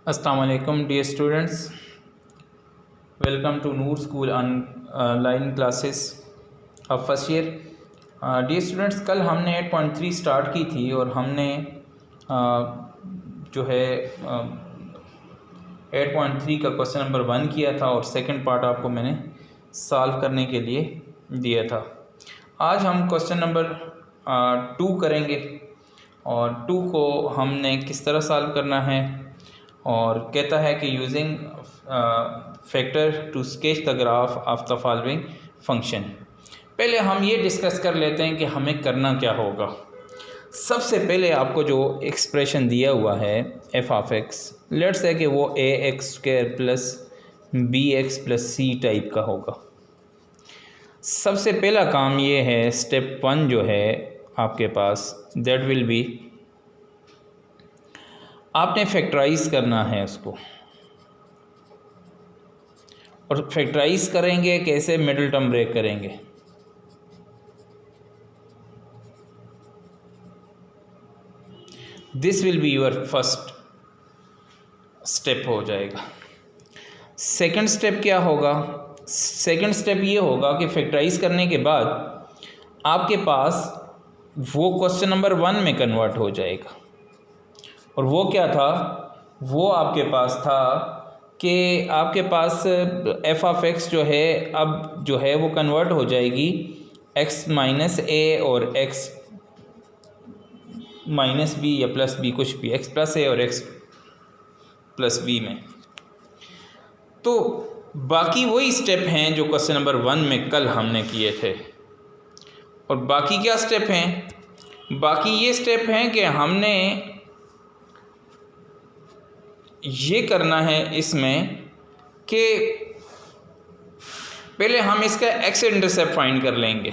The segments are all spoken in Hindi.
अस्सलाम वालेकुम dear students, welcome to Noor school online classes of first year. Dear students, कल हमने 8.3 स्टार्ट की थी और हमने जो है 8.3 का क्वेश्चन नंबर 1 किया था और सेकंड पार्ट आपको मैंने सॉल्व करने के लिए दिया था। आज हम क्वेश्चन नंबर 2 करेंगे और 2 को हमने किस तरह सॉल्व करना है, और कहता है कि using factor to sketch the graph of the following function. पहले हम ये डिस्कस कर लेते हैं कि हमें करना क्या होगा। सबसे पहले आपको जो एक्सप्रेशन दिया हुआ है F of x, let's say कि वो a x square plus b x plus c type का होगा। सबसे पहला काम ये है, स्टेप 1 जो है आपके पास, दैट विल बी आपने फैक्टराइज करना है उसको। और फैक्टराइज करेंगे कैसे? मिडिल टर्म ब्रेक करेंगे। This will be your first step हो जाएगा। सेकंड स्टेप क्या होगा? सेकंड स्टेप ये होगा कि फैक्टराइज करने के बाद आपके पास वो क्वेश्चन नंबर 1 में कन्वर्ट हो जाएगा। और वो क्या था? वो आपके पास था कि आपके पास एफ ऑफ एक्स जो है अब जो है वो कन्वर्ट हो जाएगी एक्स माइनस ए और एक्स माइनस बी या प्लस बी, कुछ भी, एक्स प्लस ए और एक्स प्लस बी में। तो बाकी वही स्टेप हैं जो क्वेश्चन नंबर 1 में कल हमने किए थे। और बाकी क्या स्टेप हैं? बाकी ये स्टेप हैं कि हमने ये करना है इसमें कि पहले हम इसका एक्स इंटरसेप्ट फाइंड कर लेंगे।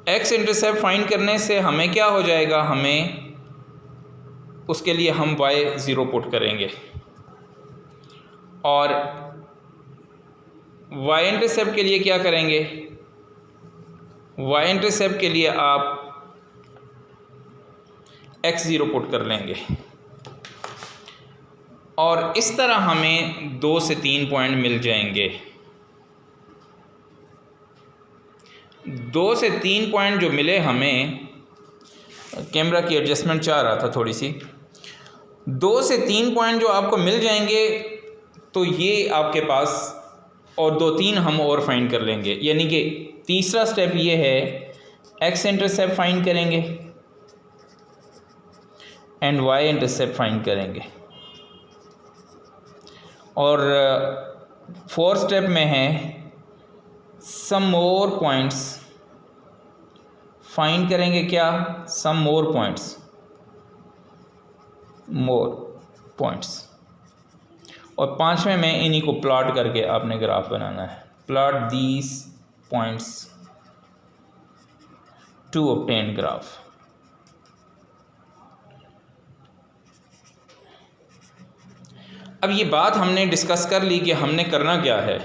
एक्स इंटरसेप्ट फाइंड करने से हमें क्या हो जाएगा, हमें उसके लिए हम y0 पुट करेंगे और y इंटरसेप्ट के लिए क्या करेंगे? y इंटरसेप्ट के लिए आप x0 पुट कर लेंगे और इस तरह हमें 2 से 3 पॉइंट मिल जाएंगे। 2 से 3 पॉइंट जो मिले हमें, कैमरा की एडजस्टमेंट चाह रहा था थोड़ी सी, 2 से 3 पॉइंट जो आपको मिल जाएंगे तो ये आपके पास, और 2-3 हम और फाइंड कर लेंगे। यानी कि तीसरा स्टेप ये है, एक्स इंटरसेप्ट फाइंड करेंगे एंड y इंटरसेप्ट फाइंड करेंगे। और 4th स्टेप में है सम मोर पॉइंट्स फाइंड करेंगे। क्या? सम मोर पॉइंट्स। और 5वें में इन्हीं को प्लॉट करके आपने ग्राफ बनाना है। Plot these points to obtain graph. अब ये बात हमने डिस्कस कर ली कि हमने करना क्या है।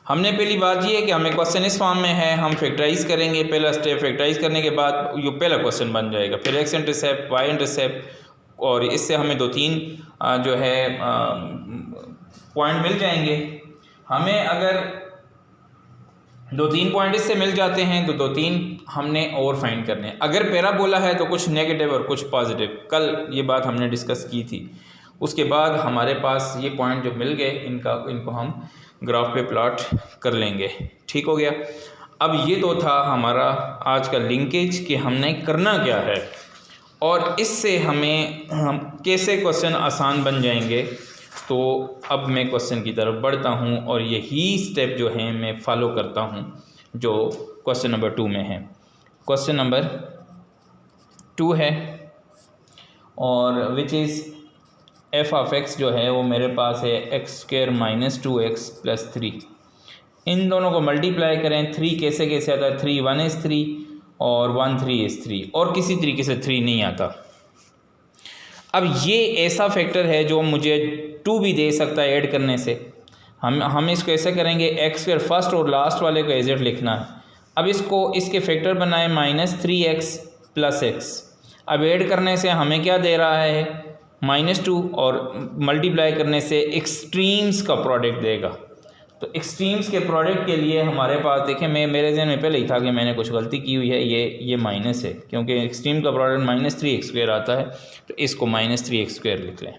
हमने पहली बात ये है कि हमें क्वेश्चन इस फॉर्म में है, हम फैक्टराइज करेंगे। पहला स्टेप फैक्टराइज करने के बाद ये पहला क्वेश्चन बन जाएगा। फिर एक्स इंटरसेप्ट, वाई इंटरसेप्ट, और इससे हमें 2-3 जो है पॉइंट मिल जाएंगे। हमें अगर 2-3 पॉइंट इससे मिल जाते हैं तो 2-3 हमने और फाइंड करने हैं। अगर पैराबोला है तो कुछ नेगेटिव और कुछ पॉजिटिव। कल ये बात हमने डिस्कस की थी। उसके बाद हमारे पास ये पॉइंट जो मिल गए, इनको हम ग्राफ पे प्लॉट कर लेंगे। ठीक हो गया। अब ये तो था हमारा आज का लिंकेज कि हमने करना क्या है और इससे हम कैसे क्वेश्चन आसान बन जाएंगे। तो अब मैं क्वेश्चन की तरफ बढ़ता हूँ और यही स्टेप जो है मैं फॉलो करता हूँ जो क्वेश्चन नंबर 2 में है। क्वेश्चन नंबर 2 है और which is F of x जो है वो मेरे पास है x square minus 2x plus 3। इन दोनों को मल्टीप्लाई करें। 3 कैसे कैसे आता है? 3 1 is 3 और 1 3 is 3, और किसी तरीके से 3 नहीं आता। अब ये ऐसा फैक्टर है जो मुझे 2 भी दे सकता है ऐड करने से। हम इसको ऐसे करेंगे, एक्स स्क्वायर फर्स्ट और लास्ट वाले को एज इट लिखना है। अब इसको इसके फैक्टर बनाए -3x + x। अब ऐड करने से हमें क्या दे रहा है, -2, और मल्टीप्लाई करने से एक्सट्रीम्स का प्रोडक्ट देगा। तो एक्सट्रीम्स के प्रोडक्ट के लिए हमारे पास देखें, मेरे ज़हन में पहले ही था कि मैंने कुछ गलती की हुई है, ये माइनस है, क्योंकि एक्सट्रीम का प्रोडक्ट -3x² आता है, तो इसको -3x² लिख लें।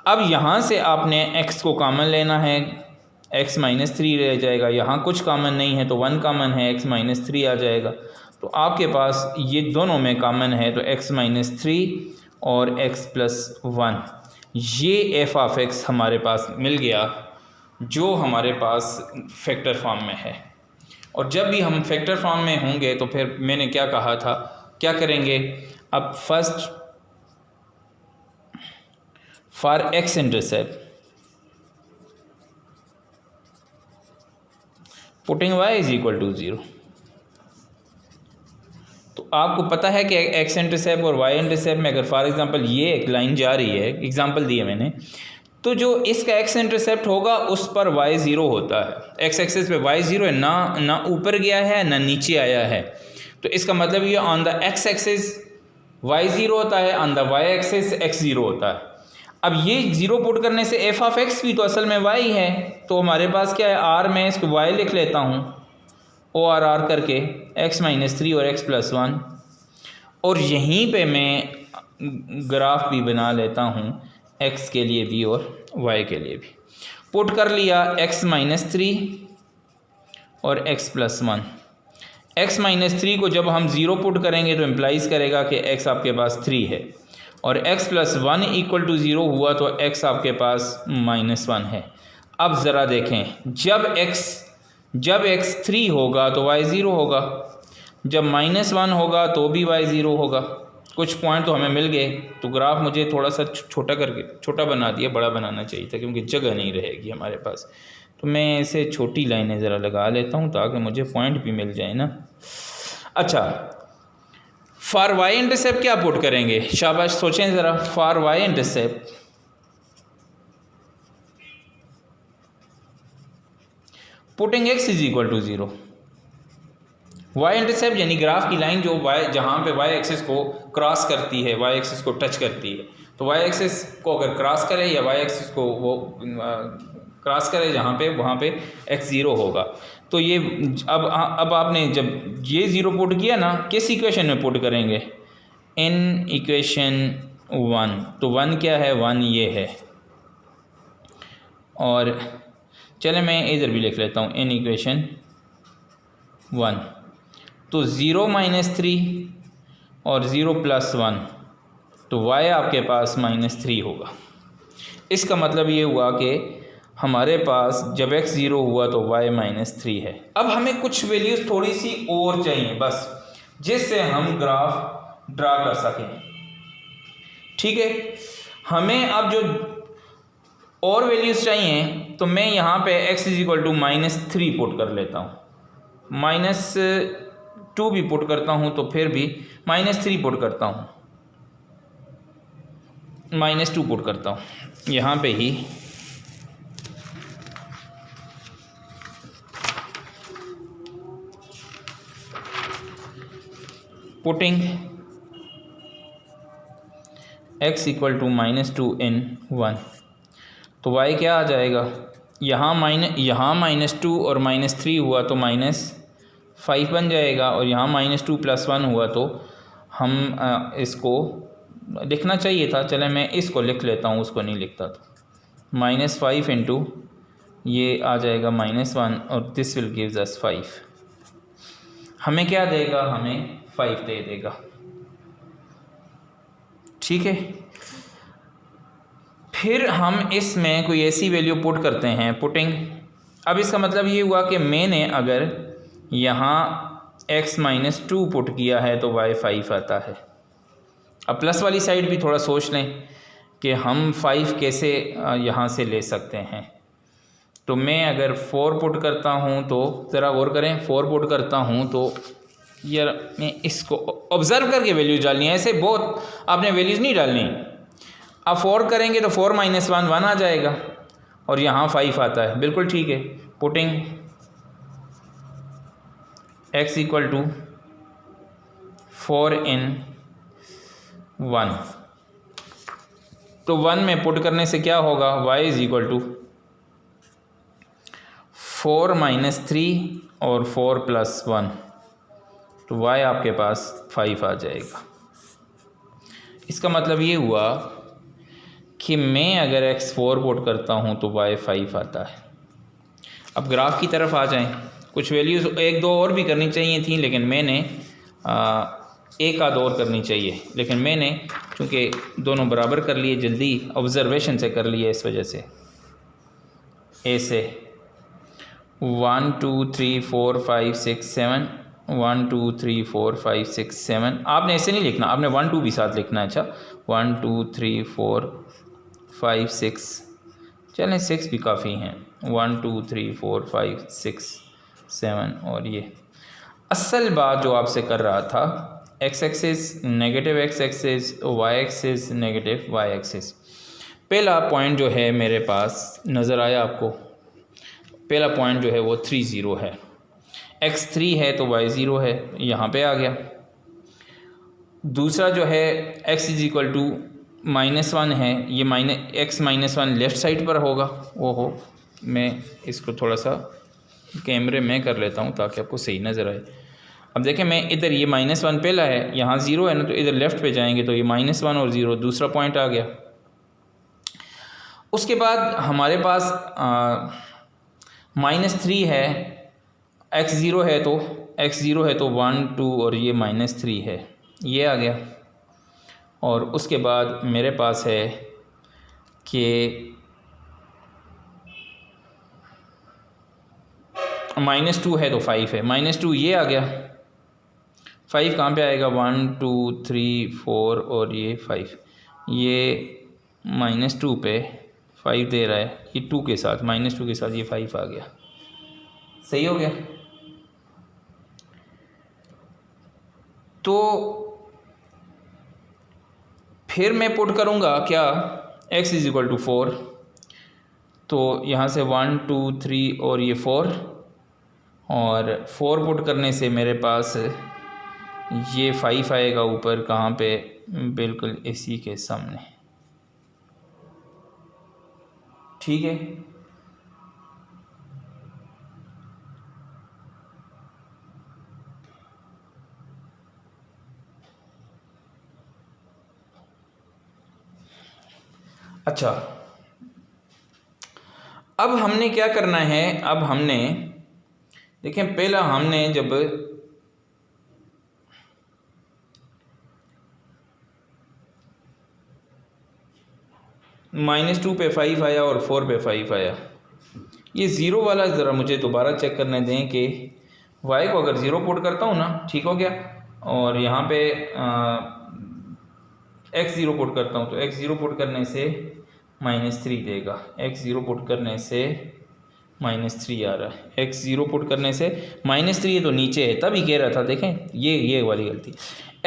अब यहाँ से आपने x को कॉमन लेना है, x -3 रह जाएगा, यहाँ कुछ कॉमन नहीं है तो 1 कॉमन है, x -3 आ जाएगा। तो आपके पास ये दोनों में कॉमन है, तो x -3 और x + 1, ये f(x) हमारे पास मिल गया, जो हमारे पास फैक्टर फॉर्म में है। और जब भी हम फैक्टर फॉर्म में होंगे तो फिर मैंने क्या कहा था, क्या करेंगे, अब first for x intercept putting y = 0। तो आपको पता है कि x इंटरसेप्ट और y इंटरसेप्ट में अगर फॉर एग्जांपल ये एक लाइन जा रही है, एग्जांपल दिए मैंने, तो जो इसका x इंटरसेप्ट होगा उस पर y 0 होता है। x एक्सिस पे y 0 है, ना ऊपर गया है ना नीचे आया है। तो इसका मतलब ये on the x axis y 0 होता है, on the y axis x 0 होता है। अब ये 0 पुट करने से f(x) भी तो असल में y है, तो हमारे पास क्या है, r में इसको y लिख लेता हूँ, OR करके x -3 और x + 1, और यहीं पे मैं ग्राफ भी बना लेता हूँ x के लिए भी और y के लिए भी। पुट कर लिया x -3 और x + 1। x -3 को जब हम 0 पुट करेंगे तो इम्प्लाइज करेगा कि x आपके पास 3 है, और x + 1 = 0 हुआ तो x आपके पास -1 है। अब ज़रा देखें, जब x 3 होगा तो y 0 होगा, जब -1 होगा तो भी y 0 होगा। कुछ पॉइंट तो हमें मिल गए। तो ग्राफ मुझे थोड़ा सा छोटा बना दिया, बड़ा बनाना चाहिए था क्योंकि जगह नहीं रहेगी हमारे पास। तो मैं इसे छोटी लाइनें ज़रा लगा लेता हूँ ताकि मुझे पॉइंट भी मिल जाए ना। अच्छा, फॉर y इंटरसेप्ट क्या पुट करेंगे, शाबाश सोचें ज़रा। For y intercept putting x = 0। y intercept यानी ग्राफ की लाइन जो जहाँ पे y एक्सिस को क्रॉस करती है, y एक्सिस को टच करती है, तो y एक्सिस को अगर क्रॉस करे या y एक्सिस को वो क्रॉस करे जहाँ पे, वहाँ पे x 0 होगा। तो ये अब आपने जब ये 0 पुट किया ना, किस इक्वेशन में पुट करेंगे, इन इक्वेशन 1। तो 1 क्या है, 1 ये है, और चले मैं इधर भी लिख लेता हूँ, इन इक्वेशन 1। तो 0 -3 और 0 + 1, तो y आपके पास -3 होगा। इसका मतलब ये हुआ कि हमारे पास जब x 0 हुआ तो y -3 है। अब हमें कुछ वैल्यूज़ थोड़ी सी और चाहिए बस, जिससे हम ग्राफ ड्रा कर सकें। ठीक है, हमें अब जो और वैल्यूज़ चाहिए, तो मैं यहाँ पे x = -3 पुट कर लेता हूँ, -2 भी पुट करता हूँ तो फिर भी -3 पुट करता हूँ, -2 पुट करता हूँ यहाँ पे ही। पुटिंग x = -2 इन 1, तो y क्या आ जाएगा, यहाँ -2 और -3 हुआ तो -5 बन जाएगा, और यहाँ -2 + 1 हुआ तो हम इसको लिखना चाहिए था, चले मैं इसको लिख लेता हूँ, उसको नहीं लिखता। तो -5 × ये आ जाएगा -1, और दिस विल गिव्स अस 5। हमें क्या देगा, हमें 5 दे देगा। ठीक है, फिर हम इसमें कोई ऐसी वैल्यू पुट करते हैं, पुटिंग। अब इसका मतलब ये हुआ कि मैंने अगर यहाँ x -2 पुट किया है तो y 5 आता है। अब प्लस वाली साइड भी थोड़ा सोच लें कि हम 5 कैसे यहाँ से ले सकते हैं। तो मैं अगर 4 पुट करता हूँ, तो ज़रा गौर करें, 4 पुट करता हूँ तो यार मैं इसको ऑब्ज़र्व करके वैल्यूज डालनी है, ऐसे बहुत आपने वैल्यूज़ नहीं डालनी। अब 4 करेंगे तो 4 - 1 1 आ जाएगा, और यहाँ 5 आता है, बिल्कुल ठीक है। पुटिंग x = 4 इन 1। तो 1 में पुट करने से क्या होगा, y इज़ इक्वल टू 4 - 3 और 4 + 1, तो y आपके पास 5 आ जाएगा। इसका मतलब ये हुआ कि मैं अगर x4 पुट करता हूँ तो y 5 आता है। अब ग्राफ की तरफ आ जाएं। कुछ वैल्यूज़ 1-2 और भी करनी चाहिए थी, लेकिन मैंने एक आध और करनी चाहिए, लेकिन मैंने चूँकि दोनों बराबर कर लिए, जल्दी ऑब्जर्वेशन से कर लिए, इस वजह से ऐसे 1 2 3 4 5 6 7 1 2 3 4 5 6 7। आपने ऐसे नहीं लिखना, आपने 1 2 भी साथ लिखना है। अच्छा 1 2 3 4 5 6, चलें 6 भी काफ़ी हैं। 1 2 3 4 5 6 7। और ये असल बात जो आपसे कर रहा था, x axis negative x axis, y axis negative y axis. पहला पॉइंट जो है मेरे पास नज़र आया आपको, पहला पॉइंट जो है वो 3 0 है। x 3 है तो y 0 है, यहाँ पे आ गया। दूसरा जो है x इज़ इक्वल टू -1 है, ये x -1 लेफ़्ट साइड पर होगा। ओहो, मैं इसको थोड़ा सा कैमरे में कर लेता हूँ ताकि आपको सही नज़र आए। अब देखें, मैं इधर ये -1 पहला है, यहाँ 0 है ना, तो इधर लेफ़्ट पे जाएंगे तो ये -1 और 0 दूसरा पॉइंट आ गया। उसके बाद हमारे पास -3 है, x 0 है तो 1 2 और ये -3 है, ये आ गया। और उसके बाद मेरे पास है कि -2 है तो 5 है, -2 ये आ गया। 5 कहाँ पे आएगा, 1 2 3 4 और ये 5, ये -2 पे 5 दे रहा है, ये 2 के साथ, -2 के साथ ये 5 आ गया। सही हो गया। तो फिर मैं पुट करूँगा क्या, x इज़ इक्वल टू 4, तो यहाँ से 1 2 3 और ये 4, और 4 पुट करने से मेरे पास ये 5 आएगा ऊपर, कहाँ पे, बिल्कुल इसी के सामने। ठीक है, अच्छा अब हमने क्या करना है, अब हमने देखें, पहला हमने जब -2 पे 5 आया और 4 पे 5 आया, ये 0 वाला ज़रा मुझे दोबारा चेक करने दें कि y को अगर 0 पुट करता हूँ ना, ठीक हो गया, और यहाँ पे x 0 पुट करता हूँ तो x 0 पुट करने से -3 देगा, x 0 पुट करने से -3 आ रहा है, x 0 पुट करने से -3 है तो नीचे है, तभी कह रहा था, देखें ये वाली गलती,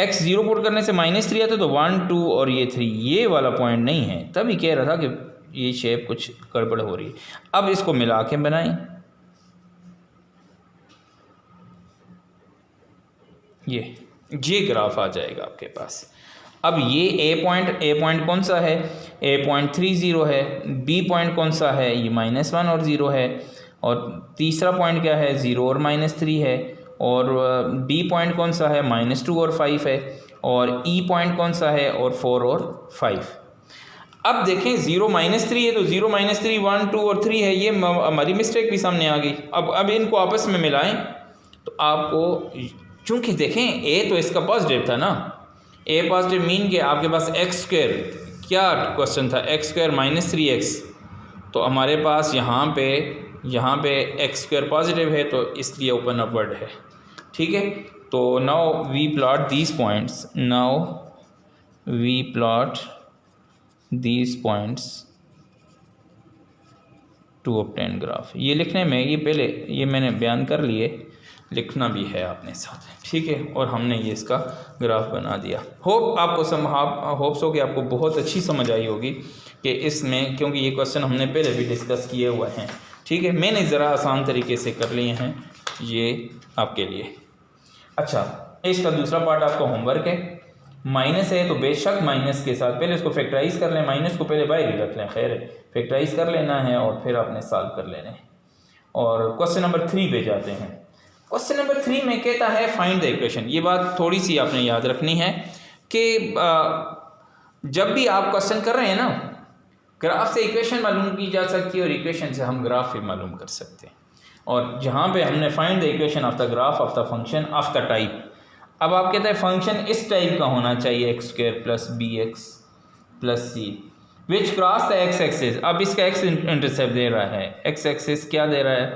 x 0 पुट करने से -3 आता तो 1 2 और ये 3, ये वाला पॉइंट नहीं है, तभी कह रहा था कि ये शेप कुछ गड़बड़ हो रही है। अब इसको मिला के बनाएं, ये ग्राफ आ जाएगा आपके पास। अब ये ए पॉइंट कौन सा है, ए पॉइंट 3 0 है, बी पॉइंट कौन सा है, ये -1 और 0 है, और तीसरा पॉइंट क्या है, 0 और -3 है, और बी पॉइंट कौन सा है, -2 और 5 है, और ई पॉइंट कौन सा है, और 4 और 5। अब देखें 0 -3 है तो 0 -3 1 2 और 3 है, ये हमारी मिस्टेक भी सामने आ गई। अब इनको आपस में मिलाएं तो आपको, चूँकि देखें ए तो इसका पॉजिटिव था ना, ए पॉजिटिव मीन के आपके पास x², क्या क्वेश्चन था, x² -3x, तो हमारे पास यहाँ पे x² पॉजिटिव है तो इसलिए ओपन अपवर्ड है। ठीक है, तो now we plot these points to obtain graph. ये लिखने में, ये पहले ये मैंने बयान कर लिए, लिखना भी है आपने साथ, ठीक है, और हमने ये इसका ग्राफ बना दिया। होप्स हो कि आपको बहुत अच्छी समझ आई होगी कि इसमें, क्योंकि ये क्वेश्चन हमने पहले भी डिस्कस किए हुए हैं। ठीक है, मैंने ज़रा आसान तरीके से कर लिए हैं ये आपके लिए। अच्छा, इसका दूसरा पार्ट आपका होमवर्क है, माइनस है तो बेशक माइनस के साथ पहले इसको फैक्टराइज कर लें, माइनस को पहले बाहर ही रख लें, खैर है, फैक्टराइज कर लेना है और फिर आपने सॉल्व कर लेना है। और क्वेश्चन नंबर 3 पे जाते हैं। क्वेश्चन नंबर 3 में कहता है फाइंड द इक्वेशन। ये बात थोड़ी सी आपने याद रखनी है कि जब भी आप क्वेश्चन कर रहे हैं ना, ग्राफ से इक्वेशन मालूम की जा सकती है और इक्वेशन से हम ग्राफ भी मालूम कर सकते हैं। और जहाँ पे हमने find the equation of the graph of the function of the type, अब आप कहते हैं फंक्शन इस टाइप का होना चाहिए x² + bx + c which cross the x axis. अब इसका x इंटरसेप्ट दे रहा है, x एक्सिस क्या दे रहा है,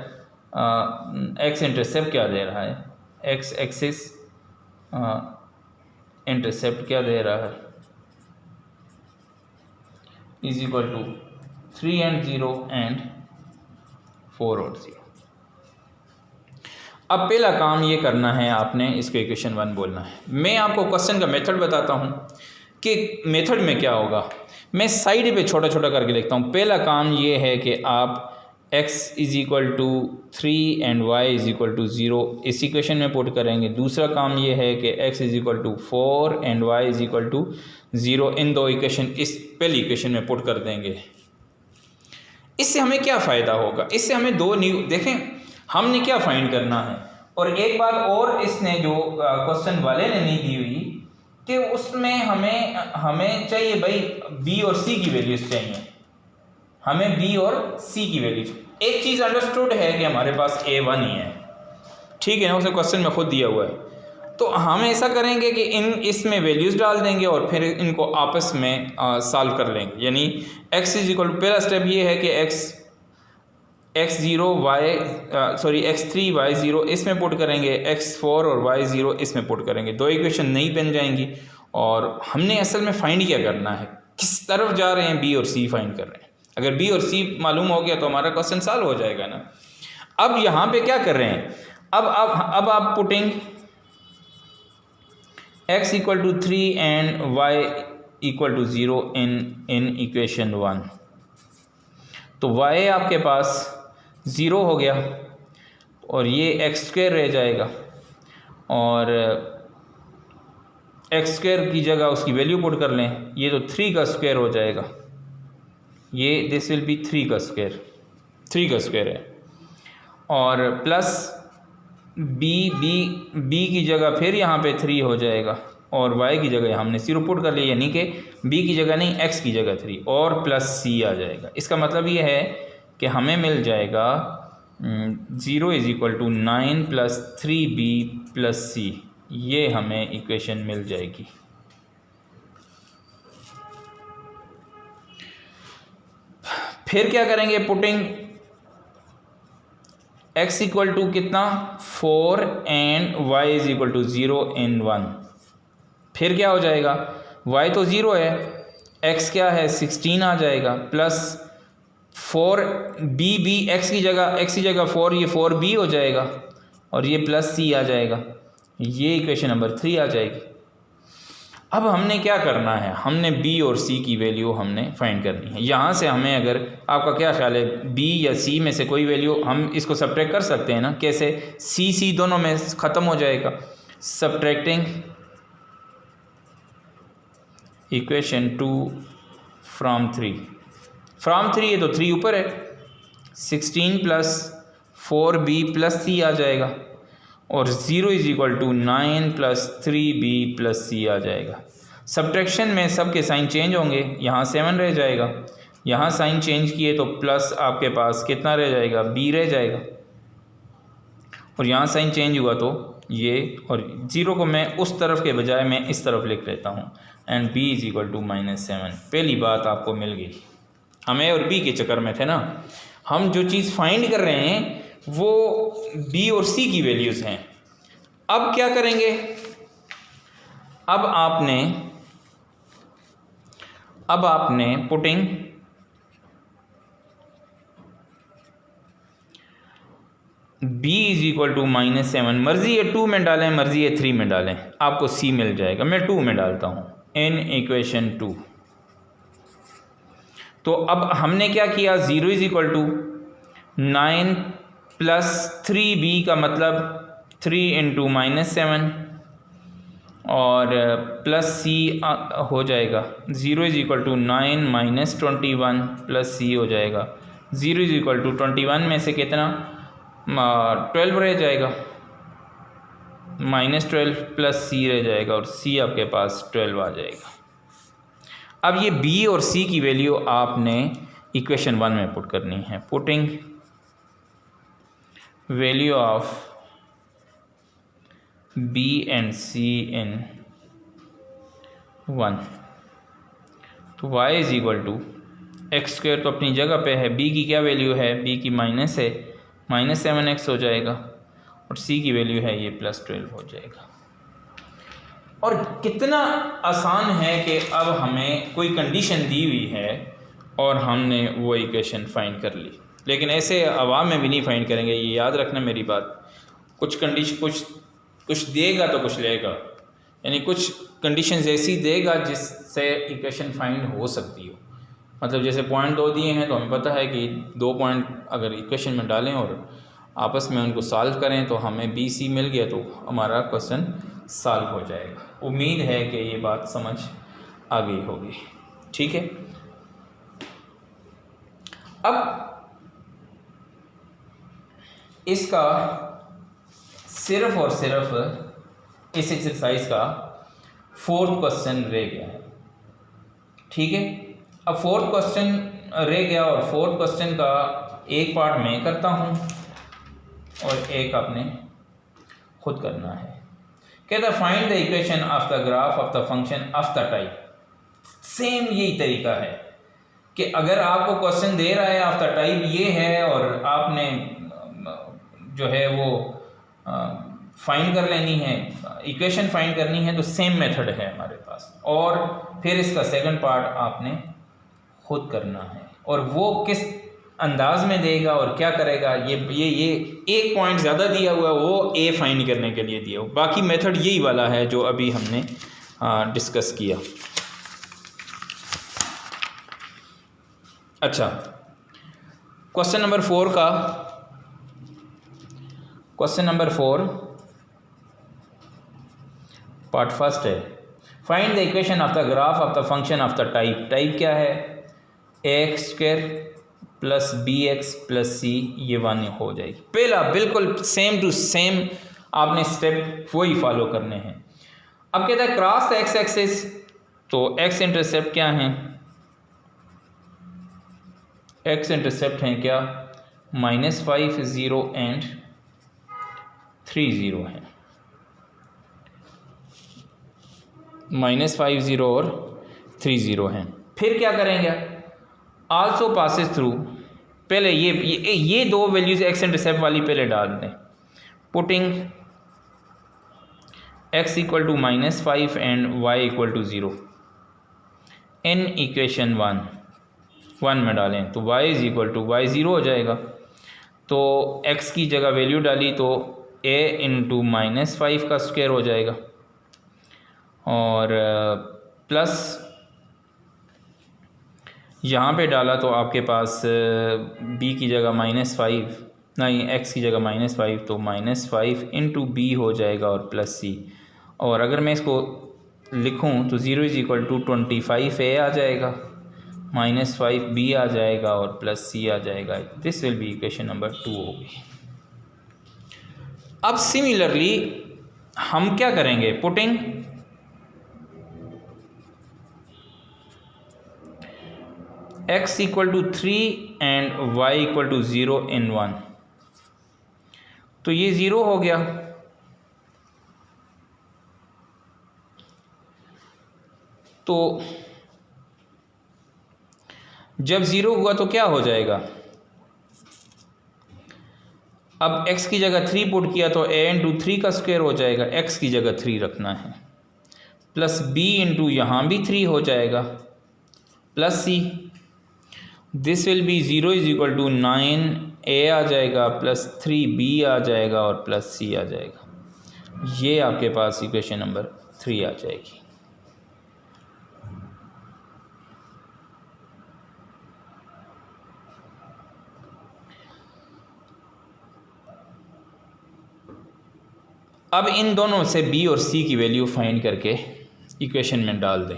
x इंटरसेप्ट क्या दे रहा है, x एक्सिस इंटरसेप्ट क्या दे रहा है, is equal to 3 and 0 and 4 और 0। अब पहला काम ये करना है, आपने इसको इक्वेशन 1 बोलना है। मैं आपको क्वेश्चन का मेथड बताता हूँ कि मेथड में क्या होगा। मैं साइड पे छोटा छोटा करके लिखता हूँ। पहला काम ये है कि आप x = 3 and y = 0 इस इक्वेशन में पुट करेंगे। दूसरा काम ये है कि x = 4 and y = 0 इन दो इक्वेशन इस पहली इक्वेशन में पुट कर देंगे। इससे हमें क्या फ़ायदा होगा, इससे हमें दो न्यू, देखें हमने क्या फाइंड करना है। और एक बात और इसने जो क्वेश्चन वाले ने नहीं दी हुई कि उसमें हमें चाहिए भाई b और c की वैल्यूज चाहिए, हमें b और c की वैल्यूज। एक चीज़ अंडरस्टूड है कि हमारे पास a1 ही है, ठीक है ना, उसे क्वेश्चन में खुद दिया हुआ है। तो हम ऐसा करेंगे कि इसमें वैल्यूज़ डाल देंगे और फिर इनको आपस में सॉल्व कर लेंगे। यानी x पहला स्टेप ये है कि x3 y0 इसमें पुट करेंगे, x4 और y0 इसमें पुट करेंगे। दो इक्वेशन नहीं बन जाएंगी। और हमने असल में फाइंड क्या करना है, किस तरफ जा रहे हैं, b और c फाइंड कर रहे हैं। अगर b और c मालूम हो गया तो हमारा क्वेश्चन सॉल्व हो जाएगा ना। अब यहाँ पे क्या कर रहे हैं, अब आप putting x = 3 and y = 0 in equation 1। तो y आपके पास 0 हो गया और ये x² रह जाएगा और x² की जगह उसकी वैल्यू पुट कर लें, ये तो 3 का स्क्वायर हो जाएगा, ये दिस विल बी 3 का स्क्वायर है। और प्लस b की जगह फिर यहाँ पे 3 हो जाएगा और y की जगह हमने 0 पुट कर लिया, यानी कि b की जगह नहीं x की जगह 3 और प्लस c आ जाएगा। इसका मतलब ये है कि हमें मिल जाएगा 0 = 9 + 3b + c, ये हमें इक्वेशन मिल जाएगी। फिर क्या करेंगे, पुटिंग x = कितना 4 and y = 0 इन 1। फिर क्या हो जाएगा, y तो 0 है, x क्या है 16 आ जाएगा, प्लस 4b x की जगह 4, ये 4b हो जाएगा और ये प्लस c आ जाएगा, ये इक्वेशन नंबर 3 आ जाएगी। अब हमने क्या करना है, हमने b और c की वैल्यू हमने फाइंड करनी है। यहाँ से हमें, अगर आपका क्या ख्याल है, b या c में से कोई वैल्यू हम इसको सब्ट्रैक्ट कर सकते हैं ना। कैसे, c दोनों में ख़त्म हो जाएगा। सब्ट्रैक्टिंग इक्वेशन 2 फ्रॉम 3, ये तो 3 ऊपर है, 16 + 4b + c आ जाएगा और 0 = 9 + 3b + c आ जाएगा। सब्ट्रैक्शन में सब के साइन चेंज होंगे, यहाँ 7 रह जाएगा, यहाँ साइन चेंज किए तो प्लस आपके पास कितना रह जाएगा, b रह जाएगा और यहाँ साइन चेंज हुआ तो ये, और 0 को मैं उस तरफ के बजाय मैं इस तरफ लिख लेता हूँ एंड b = -7। पहली बात आपको मिल गई। हमें और b के चक्कर में थे ना, हम जो चीज़ फाइंड कर रहे हैं वो b और c की वैल्यूज़ हैं। अब क्या करेंगे, अब आपने पुटिंग b = -7, मर्ज़ी है 2 में डालें, मर्ज़ी है 3 में डालें, आपको c मिल जाएगा। मैं 2 में डालता हूँ इन इक्वेशन 2। तो अब हमने क्या किया, 0 = 9 + 3b का मतलब 3 × -7 और प्लस सी हो जाएगा। 0 is equal to 9 minus 21 plus c हो जाएगा। 0 इज़ इक्वल टू 21 में से कितना 12 रह जाएगा, माइनस 12 प्लस सी रह जाएगा और सी आपके पास 12 आ जाएगा। अब ये बी और सी की वैल्यू आपने इक्वेशन 1 में पुट करनी है। Putting value of B and C in 1, तो y is equal to X square तो अपनी जगह पे है, b की क्या वैल्यू है, b की माइनस है, -7x हो जाएगा और c की वैल्यू है ये +12 हो जाएगा। और कितना आसान है कि अब हमें कोई कंडीशन दी हुई है और हमने वो इक्वेशन फाइंड कर ली। लेकिन ऐसे अवाम में भी नहीं फाइंड करेंगे, ये याद रखना मेरी बात। कुछ कंडीशन कुछ देगा तो कुछ लेगा, यानी कुछ कंडीशंस ऐसी देगा जिससे इक्वेशन फाइंड हो सकती हो। मतलब जैसे पॉइंट 2 दिए हैं तो हमें पता है कि 2 पॉइंट अगर इक्वेशन में डालें और आपस में उनको सॉल्व करें तो हमें बी सी मिल गया तो हमारा क्वेश्चन सॉल्व हो जाएगा। उम्मीद है कि ये बात समझ आ गई होगी। ठीक है, अब इसका सिर्फ और सिर्फ इस एक्सरसाइज का 4th क्वेश्चन रह गया है। ठीक है, अब 4th क्वेश्चन रह गया और 4th क्वेश्चन का एक पार्ट मैं करता हूँ और एक आपने खुद करना है। कहता है find the equation of the graph of the function of the type. Same यही तरीका है कि अगर आपको क्वेश्चन दे रहा है ऑफ द टाइप ये है और आपने जो है वो फाइंड कर लेनी है, इक्वेशन फाइंड करनी है, तो सेम मेथड है हमारे पास। और फिर इसका सेकंड पार्ट आपने खुद करना है और वो किस अंदाज में देगा और क्या करेगा, ये एक पॉइंट ज़्यादा दिया हुआ है, वो ए फाइंड करने के लिए दिया हुआ। बाकी मेथड यही वाला है जो अभी हमने डिस्कस किया। अच्छा, क्वेश्चन नंबर 4 पार्ट फर्स्ट है। Find the equation of the graph of the function of the type. Type क्या है, a² plus bx plus c, ये 1 हो जाएगी। पहला बिल्कुल सेम टू सेम आपने स्टेप वही फॉलो करने हैं। अब कहता है क्रॉस द एक्स एक्सिस, तो एक्स इंटरसेप्ट क्या है, एक्स इंटरसेप्ट हैं क्या, -5 0 एंड 3 0 है, -5 0 और 3 0 हैं। फिर क्या करेंगे, आल्सो पासिस थ्रू, पहले ये 2 वैल्यूज एक्स इंटरसेप्ट वाली पहले डाल दें। Putting x equal to -5 and y equal to 0 in equation 1 में डालें तो y is equal to y 0 हो जाएगा। तो x की जगह वैल्यू डाली तो a इंटू -5 का स्क्वायर हो जाएगा और प्लस यहाँ पे डाला तो आपके पास b की जगह -5 नहीं, x की जगह -5 तो -5 इंटू बी हो जाएगा और प्लस c। और अगर मैं इसको लिखूँ तो 0 इज़ इक्वल टू 25 a आ जाएगा, -5 b आ जाएगा और प्लस c आ जाएगा। This will be equation number 2 होगी। अब सिमिलरली हम क्या करेंगे, putting x equal to 3 and y equal to 0 in 1, तो ये 0 हो गया। तो जब 0 हुआ तो क्या हो जाएगा, अब x की जगह 3 पुट किया तो a इंटू 3 का स्क्वायर हो जाएगा, x की जगह 3 रखना है, प्लस b इंटू यहाँ भी 3 हो जाएगा plus c। This will be 0 is equal to 9a आ जाएगा प्लस 3b आ जाएगा और प्लस c आ जाएगा। ये आपके पास इक्वेशन नंबर 3 आ जाएगी। अब इन दोनों से बी और सी की वैल्यू फाइंड करके इक्वेशन में डाल दें।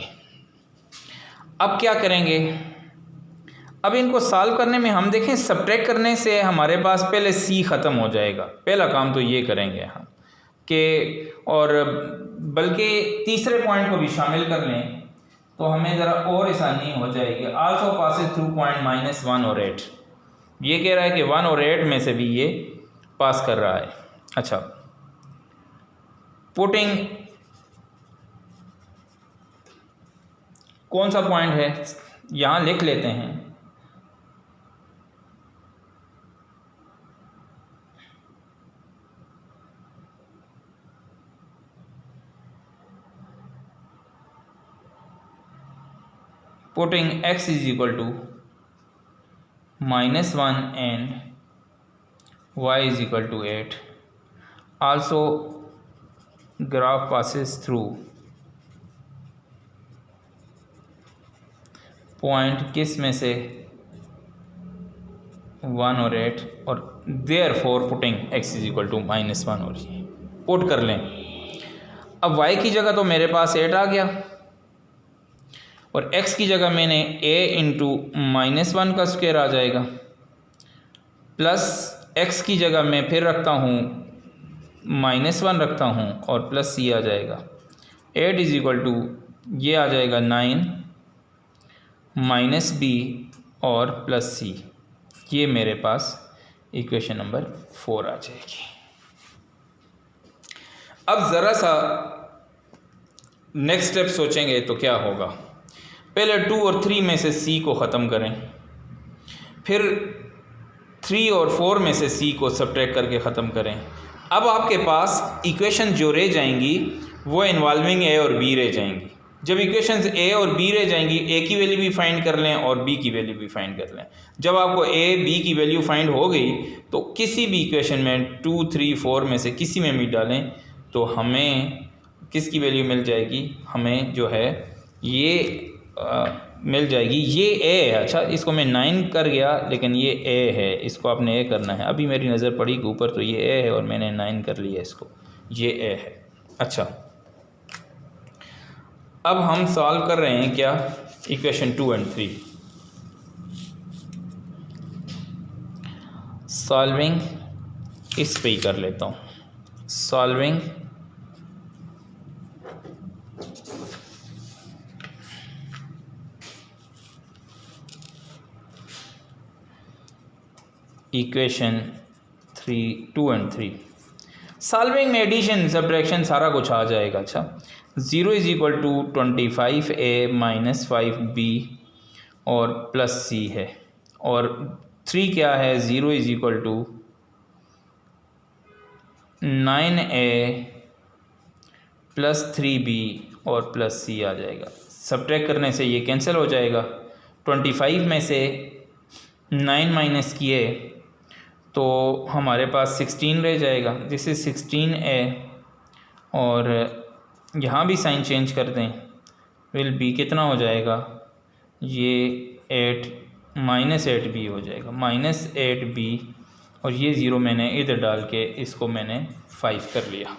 अब क्या करेंगे, अब इनको सॉल्व करने में हम देखें सब्ट्रैक्ट करने से हमारे पास पहले सी ख़त्म हो जाएगा। पहला काम तो ये करेंगे हम कि, और बल्कि तीसरे पॉइंट को भी शामिल कर लें तो हमें ज़रा और आसानी हो जाएगी। आल्सो पासेस थ्रू पॉइंट -1 और 8, ये कह रहा है कि 1 और 8 में से भी ये पास कर रहा है। अच्छा, पुटिंग कौन सा पॉइंट है यहाँ लिख लेते हैं। putting x is equal to -1 and y is equal to 8, also graph passes through point किस में से 1 और 8, और therefore putting x is equal to -1 और ये पुट कर लें। अब y की जगह तो मेरे पास 8 आ गया और x की जगह मैंने a इंटू -1 का स्क्वायर आ जाएगा, प्लस x की जगह मैं फिर रखता हूँ -1 रखता हूँ और प्लस c आ जाएगा। 8 इज इक्वल टू ये आ जाएगा 9 माइनस b और प्लस c, ये मेरे पास इक्वेशन नंबर 4 आ जाएगी। अब ज़रा सा नेक्स्ट स्टेप सोचेंगे तो क्या होगा। पहले 2 और 3 में से c को ख़त्म करें, फिर 3 और 4 में से c को सब्ट्रैक्ट करके ख़त्म करें। अब आपके पास इक्वेशन जो रह जाएंगी वो इन्वॉल्विंग a और b रह जाएंगी। जब इक्वेशंस a और b रह जाएंगी, a की वैल्यू भी फाइंड कर लें और b की वैल्यू भी फाइंड कर लें। जब आपको a b की वैल्यू फाइंड हो गई तो किसी भी इक्वेशन में 2, 3, 4 में से किसी में भी डालें तो हमें किसकी वैल्यू मिल जाएगी, हमें जो है ये मिल जाएगी। ये a है। अच्छा, इसको मैं 9 कर गया लेकिन ये a है, इसको आपने a करना है। अभी मेरी नज़र पड़ी ऊपर तो ये a है और मैंने 9 कर लिया इसको, ये a है। अच्छा, अब हम सॉल्व कर रहे हैं क्या, इक्वेशन 2 और 3। सॉल्विंग इस पे ही कर लेता हूँ। सॉल्विंग इक्वेशन 2 और 3। सॉल्विंग में एडिशन सब्ट्रैक्शन सारा कुछ आ जाएगा। अच्छा, 0 is equal to 25a minus 5b और प्लस c है, और 3 क्या है, 0 is equal to 9a plus 3b और प्लस c आ जाएगा। सब्ट्रैक्ट करने से ये कैंसिल हो जाएगा। 25 में से 9 माइनस किए तो हमारे पास 16 रह जाएगा। दिस इज 16a, और यहाँ भी साइन चेंज कर दें, विल बी कितना हो जाएगा, ये 8 माइनस 8b हो जाएगा, माइनस 8b, और ये 0 मैंने इधर डाल के इसको मैंने 5 कर लिया,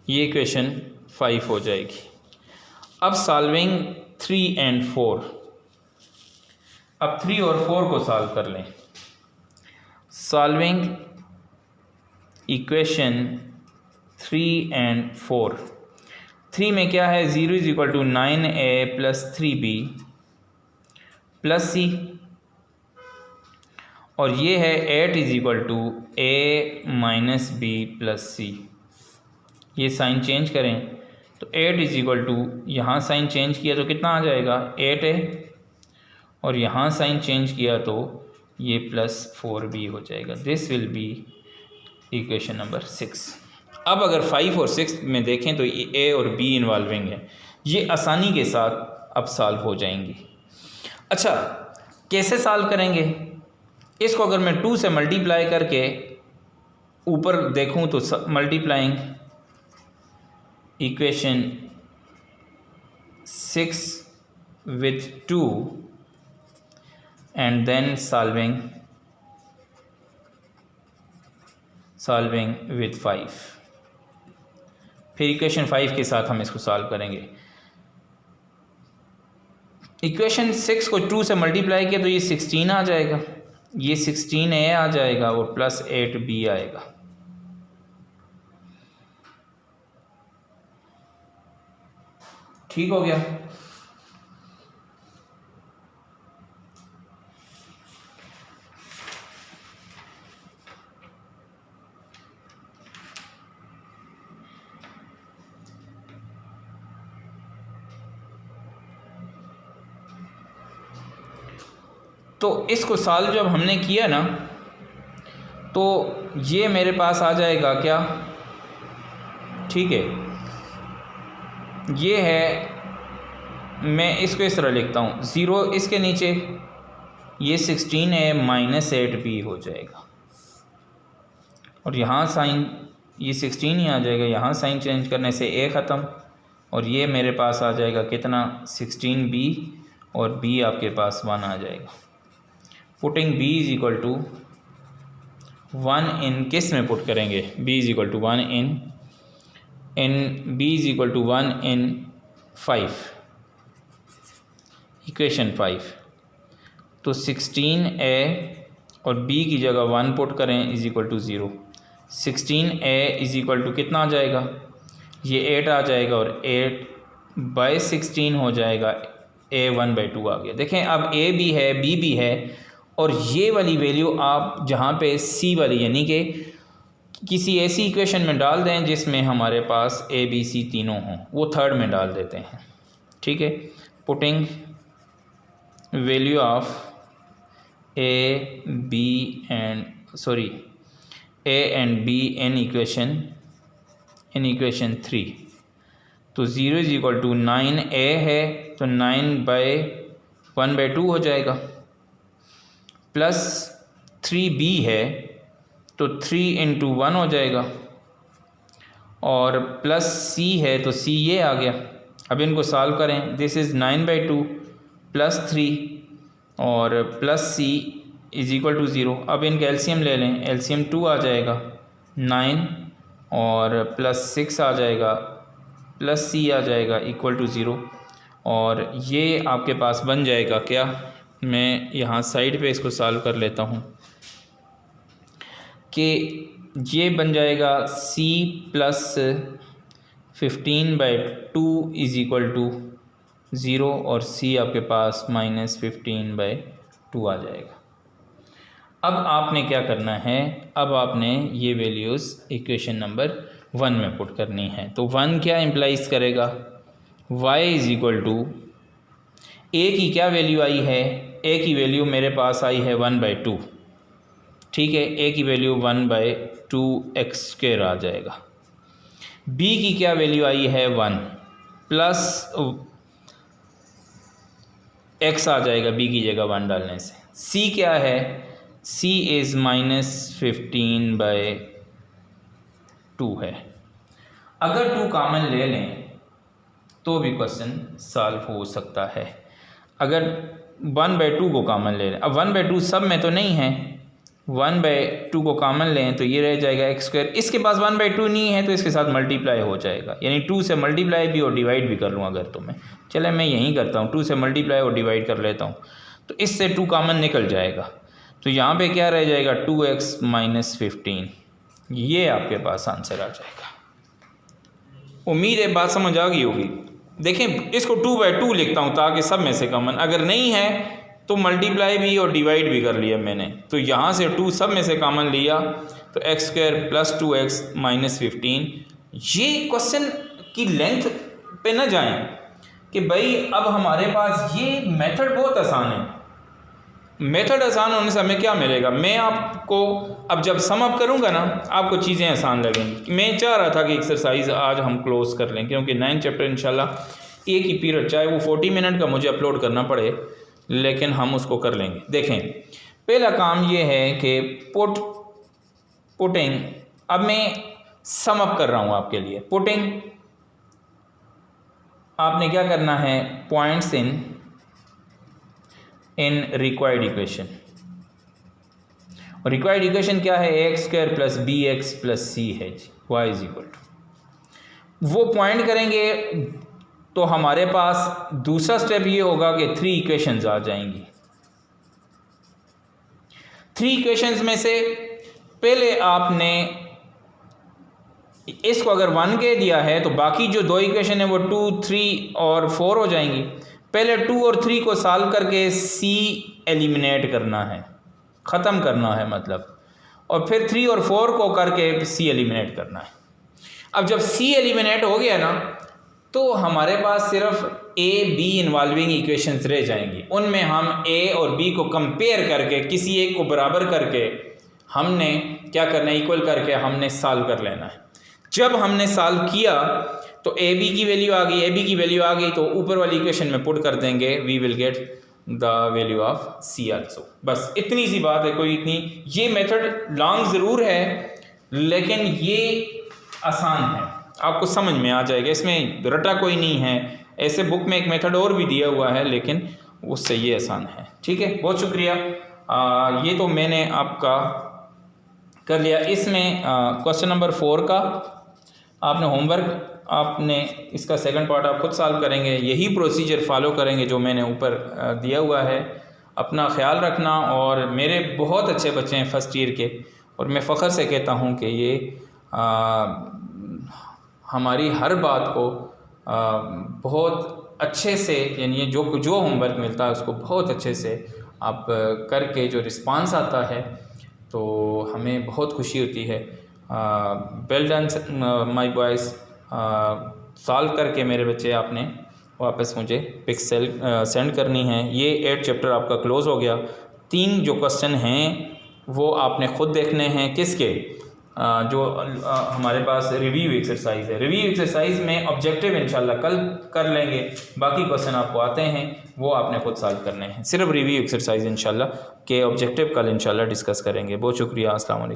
ये इक्वेशन 5 हो जाएगी। अब सॉल्विंग 3 और 4, अब 3 और 4 को सॉल्व कर लें। सॉल्विंग इक्वेशन 3 और 4। 3 में क्या है, 0 is equal to 9a plus 3b plus c, और ये है 8 is equal to a minus b plus c। ये साइन चेंज करें तो 8 इज इक्वल टू, यहाँ साइन चेंज किया तो कितना आ जाएगा, 8 है, और यहाँ साइन चेंज किया तो ये प्लस 4b हो जाएगा। This will be equation number 6। अब अगर 5 और 6 में देखें तो ये a और b इन्वॉल्विंग है, ये आसानी के साथ अब सॉल्व हो जाएंगी। अच्छा, कैसे सॉल्व करेंगे इसको, अगर मैं 2 से मल्टीप्लाई करके ऊपर देखूं तो multiplying equation 6 with 2 and then solving with 5, फिर इक्वेशन 5 के साथ हम इसको सॉल्व करेंगे। इक्वेशन 6 को 2 से मल्टीप्लाई किया तो ये 16 आ जाएगा, ये 16a आ जाएगा और प्लस 8b आएगा। ठीक हो गया। तो इसको सॉल्व जब हमने किया ना तो ये मेरे पास आ जाएगा क्या, ठीक है, ये है, मैं इसको इस तरह लिखता हूँ, 0 इसके नीचे, ये 16a माइनस 8b हो जाएगा और यहाँ साइन ये 16 ही आ जाएगा, यहाँ साइन चेंज करने से a ख़त्म और ये मेरे पास आ जाएगा कितना 16b और b आपके पास 1 आ जाएगा। Putting b is equal to 1 in किस में पुट करेंगे, b is equal to 1 in b is equal to 1 in 5, equation 5। तो 16a और b की जगह 1 पुट करें is equal to 0। 16a is equal to कितना आ जाएगा, ये 8 आ जाएगा और 8/16 हो जाएगा, a 1/2 आ गया। देखें अब a भी है b भी है और ये वाली वैल्यू आप जहाँ पे c वाली यानी कि किसी ऐसी इक्वेशन में डाल दें जिसमें हमारे पास a b c तीनों हों, वो थर्ड में डाल देते हैं, ठीक है। Putting value of a and b in equation 3, तो 0 इज इक्वल टू 9a है तो 9/1/2 हो जाएगा, प्लस 3b है तो 3 × 1 हो जाएगा और प्लस c है तो c ये आ गया। अब इनको सॉल्व करें, दिस इज़ 9/2 प्लस 3 और plus c is equal to 0। अब इनका एलसीएम ले लें, एलसीएम 2 आ जाएगा, 9 और प्लस 6 आ जाएगा, प्लस c आ जाएगा इक्वल टू 0 और ये आपके पास बन जाएगा क्या, मैं यहाँ साइड पे इसको सॉल्व कर लेता हूँ कि ये बन जाएगा c plus 15/2 is equal to 0 और c आपके पास माइनस 15/2 आ जाएगा। अब आपने क्या करना है, अब आपने ये वैल्यूज़ इक्वेशन नंबर 1 में पुट करनी है। तो 1 क्या इम्प्लाइज करेगा, y is equal to a की क्या वैल्यू आई है, a की वैल्यू मेरे पास आई है 1/2, ठीक है, a की वैल्यू 1/2x² आ जाएगा। b की क्या वैल्यू आई है 1 प्लस x आ जाएगा b की जगह 1 डालने से। c क्या है, c इज़ माइनस 15/2 है। अगर 2 कॉमन ले लें तो भी क्वेश्चन सॉल्व हो सकता है। अगर 1/2 को कॉमन ले लें, अब 1/2 सब में तो नहीं है, 1/2 को कॉमन लें तो ये रह जाएगा x²। इसके पास 1/2 नहीं है तो इसके साथ मल्टीप्लाई हो जाएगा, यानी 2 से मल्टीप्लाई भी और डिवाइड भी कर लूँ अगर तो मैं, चले मैं यहीं करता हूँ, 2 से मल्टीप्लाई और डिवाइड कर लेता हूँ तो इससे 2 कॉमन निकल जाएगा। तो यहाँ पे क्या रह जाएगा 2x माइनस 15, ये आपके पास आंसर आ जाएगा। उम्मीद है बात समझ आ गई होगी। देखें इसको 2/2 लिखता हूँ ताकि सब में से कॉमन, अगर नहीं है तो मल्टीप्लाई भी और डिवाइड भी कर लिया मैंने, तो यहाँ से 2 सब में से कॉमन लिया तो x² प्लस 2x माइनस 15। ये क्वेश्चन की लेंथ पे ना जाएं कि भाई अब हमारे पास ये मेथड बहुत आसान है, मेथड आसान होने से हमें क्या मिलेगा, मैं आपको अब जब सम अप करूँगा ना आपको चीज़ें आसान लगेंगी। मैं चाह रहा था कि एक्सरसाइज आज हम क्लोज़ कर लें क्योंकि 9 चैप्टर इंशाल्लाह एक ही पीरियड, चाहे वो 40 मिनट का मुझे अपलोड करना पड़े लेकिन हम उसको कर लेंगे। देखें पहला काम ये है कि पुटिंग, अब मैं सम अप कर रहा हूँ आपके लिए। पुटिंग आपने क्या करना है, पॉइंट्स इन रिक्वायर्ड इक्वेशन, और रिक्वायर्ड इक्वेशन क्या है, ax² plus bx plus c है जी, y इज इक्वल टू। वो पॉइंट करेंगे तो हमारे पास दूसरा स्टेप ये होगा कि 3 इक्वेशंस आ जाएंगी। 3 इक्वेशंस में से पहले आपने इसको अगर 1 कह दिया है तो बाकी जो 2 इक्वेशन है वो 2, 3 और 4 हो जाएंगी। पहले 2 और 3 को सॉल्व करके C एलिमिनेट करना है, ख़त्म करना है मतलब, और फिर 3 और 4 को करके C एलिमिनेट करना है। अब जब C एलिमिनेट हो गया ना तो हमारे पास सिर्फ A B इन्वॉल्विंग इक्वेशंस रह जाएंगी। उनमें हम A और B को कंपेयर करके किसी एक को बराबर करके हमने क्या करना है, इक्वल करके हमने सॉल्व कर लेना है। जब हमने सॉल्व किया तो ए बी की वैल्यू आ गई, ए बी की वैल्यू आ गई तो ऊपर वाली इक्वेशन में पुट कर देंगे, we will get the value of C also. बस इतनी सी बात है, कोई इतनी, ये मेथड लॉन्ग ज़रूर है लेकिन ये आसान है, आपको समझ में आ जाएगा, इसमें रटा कोई नहीं है। ऐसे बुक में एक मेथड और भी दिया हुआ है लेकिन उससे ये आसान है। ठीक है, बहुत शुक्रिया। ये तो मैंने आपका कर लिया। इसमें क्वेश्चन नंबर 4 का आपने होमवर्क, आपने इसका सेकंड पार्ट आप खुद सॉल्व करेंगे, यही प्रोसीजर फॉलो करेंगे जो मैंने ऊपर दिया हुआ है। अपना ख्याल रखना, और मेरे बहुत अच्छे बच्चे हैं फर्स्ट ईयर के, और मैं फ़ख्र से कहता हूँ कि ये हमारी हर बात को बहुत अच्छे से, यानी जो होमवर्क मिलता है उसको बहुत अच्छे से आप करके जो रिस्पांस आता है तो हमें बहुत खुशी होती है। Well done my boys. Solve करके मेरे बच्चे आपने वापस मुझे पिक्स सेंड करनी है। ये 8 चैप्टर आपका क्लोज़ हो गया। 3 जो क्वेश्चन हैं वो आपने ख़ुद देखने हैं, किसके, जो हमारे पास रिव्यू एक्सरसाइज है। रिव्यू एक्सरसाइज में ऑब्जेक्टिव इंशाल्लाह कल कर लेंगे, बाकी क्वेश्चन आपको आते हैं वो आपने खुद सॉल्व करने हैं। सिर्फ रिव्यू एक्सरसाइज इंशाल्लाह के ऑब्जेक्टिव कल इंशाल्लाह डिस्कस करेंगे। बहुत शुक्रिया, अस्सलाम वालेकुम।